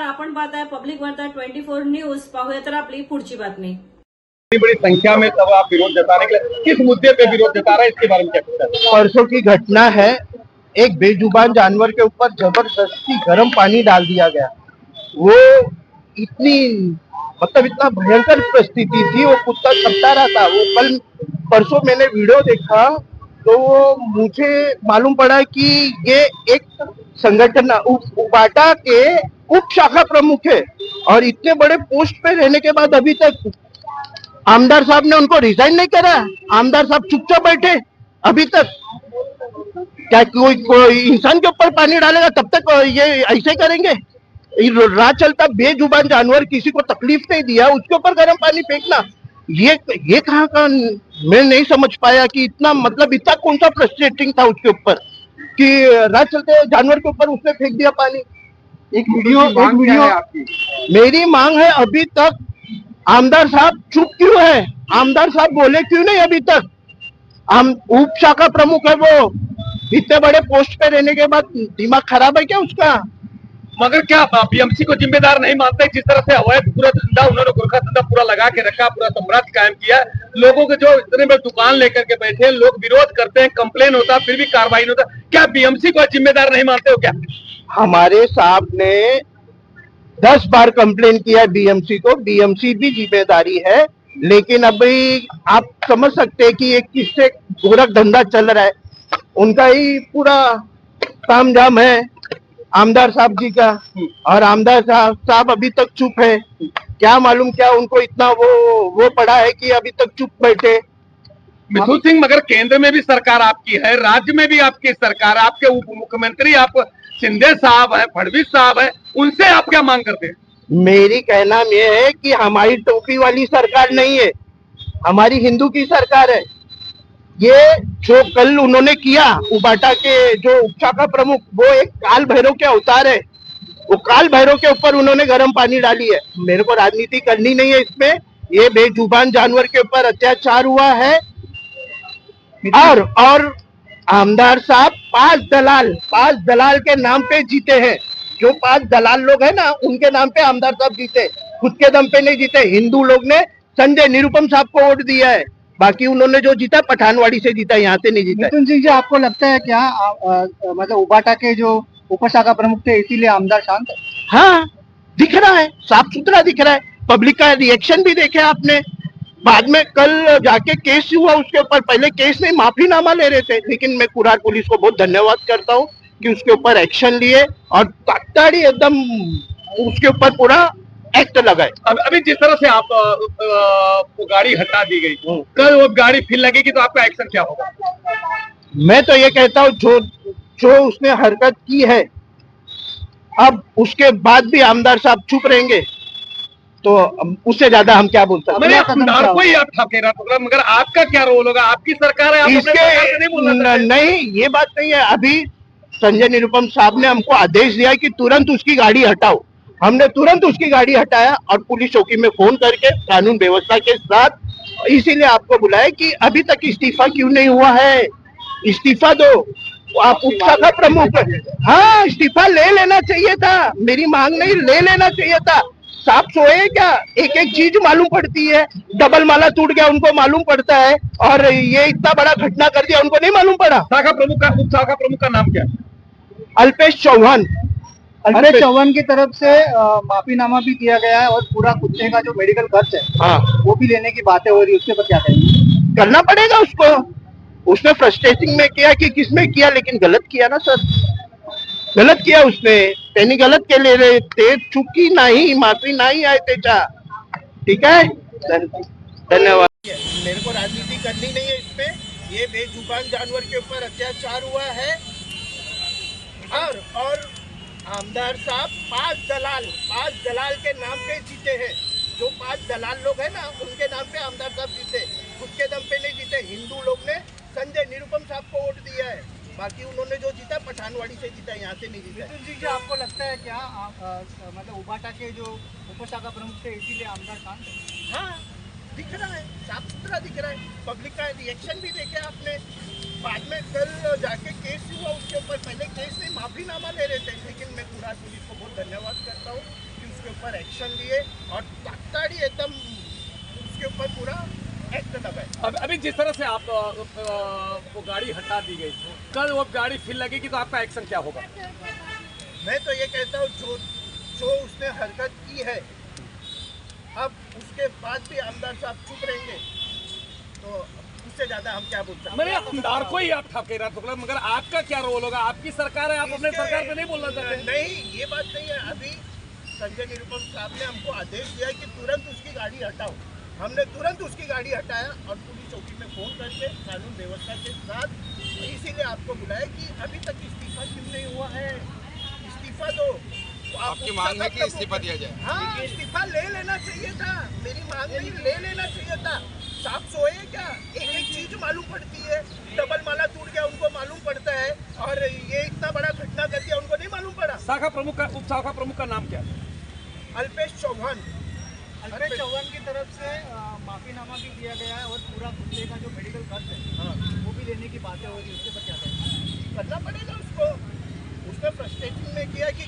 आपण पाहताय पब्लिक वार्ता 24 न्यूज। पाहूया तर आपली पुढची बातमी। इतनी बड़ी संख्या में सब आप विरोध जताने के लिए किस मुद्दे पे विरोध जता रहे हैं, इसके बारे में क्या कहते हैं? परसों की घटना है, एक बेजुबान जानवर के ऊपर जबरदस्ती गर्म पानी डाल दिया गया। वो इतनी मतलब इतना भयंकर परिस्थिति थी, वो कुत्ता छपटा रहा था। वो कल परसों मैंने वीडियो देखा तो वो मुझे मालूम पड़ा कि ये एक संगठन उबाटा के उप शाखा प्रमुख है और इतने बड़े पोस्ट पे रहने के बाद अभी तक आमदार साहब ने उनको रिजाइन नहीं करा। आमदार साहब चुपचाप बैठे अभी तक। क्या कोई इंसान के ऊपर पानी डालेगा तब तक ये ऐसे करेंगे? राह चलता बेजुबान जानवर किसी को तकलीफ नहीं दिया, उसके ऊपर गर्म पानी फेंकना, ये कहाँ का? मैं नहीं समझ पाया कि इतना मतलब इतना कौन सा फ्रस्ट्रेटिंग था उसके ऊपर कि राह चलते जानवर के ऊपर उसने फेंक दिया पानी। एक वीडियो आपकी मेरी मांग है, अभी तक आमदार साहब चुप क्यों है? आमदार साहब बोले क्यों नहीं अभी तक? उप शाखा प्रमुख है वो, इतने बड़े पोस्ट पे रहने के बाद दिमाग खराब है क्या उसका? मगर क्या बीएमसी को जिम्मेदार नहीं मानते? जिस तरह से अवैध पूरा धंधा उन्होंने गोरखा धंधा पूरा लगा के रखा, पूरा साम्राज्य कायम किया, लोगों के जो इतने बड़े दुकान लेकर के बैठे लोग विरोध करते हैं, कंप्लेन होता फिर भी कार्रवाई नहीं होता, क्या बीएमसी को जिम्मेदार नहीं मानते हो क्या? हमारे साहब ने 10 बार कंप्लेन किया बीएमसी को, बीएमसी भी जिम्मेदारी है, लेकिन अभी आप समझ सकते हैं कि ये किससे गोरख धंधा चल रहा है, उनका ही पूरा तामझाम है आमदार साहब जी का। और आमदार साहब अभी तक चुप है। क्या मालूम क्या उनको इतना वो पड़ा है कि अभी तक चुप बैठे। मिथुन सिंह, मगर केंद्र में भी सरकार आपकी है, राज्य में भी आपकी सरकार, आपके उप मुख्यमंत्री आप शिंदे साहब है, फडणवीस साहब है, उनसे आप क्या मांग करते हैं? मेरी कहना यह है कि हमारी टोपी वाली सरकार नहीं है, हमारी हिंदू की सरकार है। ये जो कल उन्होंने किया, उबाटा के जो उपशाखा प्रमुख, वो एक काल भैरव के अवतार है। वो काल भैरव के ऊपर उन्होंने गर्म पानी डाली है। मेरे को राजनीति करनी नहीं है इसमें। ये बेजुबान जानवर के ऊपर अत्याचार हुआ है। और आमदार साहब 5 दलाल के नाम पे जीते हैं। जो 5 दलाल लोग हैं ना, उनके नाम पे आमदार साहब जीते, खुद के दम पे नहीं जीते। हिंदू लोग ने संजय निरुपम साहब को वोट दिया है, बाकी उन्होंने जो जीता पठानवाड़ी से जीता, यहाँ से नहीं जीता। मिथुन सिंह जी, आपको लगता है क्या मतलब उबाटा के जो उपशाखा प्रमुख थे इसीलिए आमदार शांत है? हाँ, दिख रहा है, साफ सुथरा दिख रहा है। पब्लिक का रिएक्शन भी देखे आपने। बाद में कल जाके केस हुआ उसके ऊपर, पहले केस नहीं माफीनामा ले रहे थे, लेकिन मैं कुरार पुलिस को बहुत धन्यवाद करता हूँ कि उसके ऊपर एक्शन लिए और ताड़ी एकदम उसके ऊपर पूरा एक्ट लगाए। अभी जिस तरह से आप वो गाड़ी हटा दी गई, कल वो गाड़ी फिर लगेगी तो आपका एक्शन क्या होगा? मैं तो ये कहता हूँ जो उसने हरकत की है, अब उसके बाद भी आमदार साहब चुप रहेंगे तो उससे ज्यादा हम क्या बोल सकते हैं? कोई आप ठाके रहा, मगर आपका क्या रोल होगा? आपकी सरकार है, आप अपने सरकार से नहीं बोलना? नहीं, ये बात नहीं है। अभी संजय निरुपम साहब ने हमको आदेश दिया कि तुरंत उसकी गाड़ी हटाओ। हमने तुरंत उसकी गाड़ी हटाया और पुलिस चौकी में फोन करके कानून व्यवस्था के साथ इसीलिए आपको बुलाया कि अभी तक इस्तीफा क्यों नहीं हुआ है? इस्तीफा दो। आप उपशाखा प्रमुख, हाँ, इस्तीफा ले लेना चाहिए था। मेरी मांग नहीं, ले लेना चाहिए था। साफ सोए क्या? एक एक चीज मालूम पड़ती है। डबल माला टूट गया उनको मालूम पड़ता है, और ये इतना बड़ा घटना कर दिया उनको नहीं मालूम पड़ा। शाखा प्रमुख का, उप शाखा प्रमुख का नाम क्या है? अल्पेश चौहान। अल्पेश चौहान की तरफ से माफीनामा भी किया गया है और पूरा कुत्ते का जो मेडिकल खर्च है, हाँ, वो भी लेने की बातें हो रही है। उसके ऊपर क्या कहेंगे? करना पड़ेगा उसको। उसने फ्रस्ट्रेटिंग में किया कि किसमें किया, लेकिन गलत किया ना सर, गलत किया उसने। त्यांनी गलत केले रे, ते चुकी नाही, माफी नाही आहे त्याच्या। ठीक है, धन्यवाद। मेरे को राजनीति करनी नहीं है इसमें। ये बेजुबान जानवर के ऊपर अत्याचार हुआ है और आमदार साहब 5 दलाल के नाम पे जीते हैं। जो 5 दलाल लोग हैं ना, उनके नाम पे आमदार साहब जीते, खुद के दम पे नहीं जीते। हिंदू लोग ने संजय निरुपम साहब को वोट दिया है, बाकी उन्होंने जो जीता पठानवाड़ी से जीता, यहाँ से नहीं जीता। मिथुन जी, आपको लगता है क्या मतलब उबाटा के जो उपशाखा प्रमुख थे इसीलिए आमदार शांत है? हाँ, दिख रहा है, साफ सुथरा दिख रहा है। पब्लिक का रिएक्शन भी देखे आपने। बाद में कल जाके केस हुआ उसके ऊपर, पहले केस नहीं माफीनामा ले रहे थे, लेकिन मैं कुरार पुलिस को बहुत धन्यवाद करता हूँ उसके ऊपर एक्शन लिए और तात्कालिक एकदम उसके ऊपर पूरा एक्ट दबाए। अभी जिस तरह से आप वो गाड़ी हटा दी गई, कल वो गाड़ी फिर लगेगी तो आपका एक्शन क्या होगा? मैं तो ये कहता हूँ जो उसने हरकत की है, अब उसके बाद भी आमदार साहब चुप रहेंगे तो उससे ज्यादा हम क्या बोल सकते हैं? मेरे आमदार को ही आप ठके रहा तो, मगर आपका क्या रोल होगा? आपकी सरकार है, आप अपने सरकार पे नहीं बोलना चाहते? नहीं, ये बात नहीं है। अभी संजय निरुपम साहब ने हमको आदेश दिया कि तुरंत उसकी गाड़ी हटाओ। हमने तुरंत उसकी गाड़ी हटाया और पुलिस चौकी में फोन करके कानून व्यवस्था के साथ इसीलिए आपको बुलाया कि अभी तक इस्तीफा क्यों नहीं हुआ है, इस्तीफा दो। आपकी मांग है कि इस्तीफा दिया जाए? हाँ, इस्तीफा ले लेना चाहिए था। मेरी मांग नहीं, ले लेना चाहिए था। साहब सोए क्या? एक एक चीज मालूम पड़ती है। डबल माला टूट गया उनको मालूम पड़ता है, और ये इतना बड़ा घटना कर दिया उनको नहीं मालूम पड़ा। शाखा प्रमुख का, उप शाखा प्रमुख का नाम क्या है? अल्पेश चौहान। अल्पेश चौहान की तरफ से माफीनामा भी दिया गया है और पूरा कुत्ते का जो मेडिकल खर्च है हाँ, वो भी लेने की बातें हो रही है, उसके पर क्या कहेंगे? करना पड़ेगा उसको। उसने फ्रस्ट्रेशन में किया कि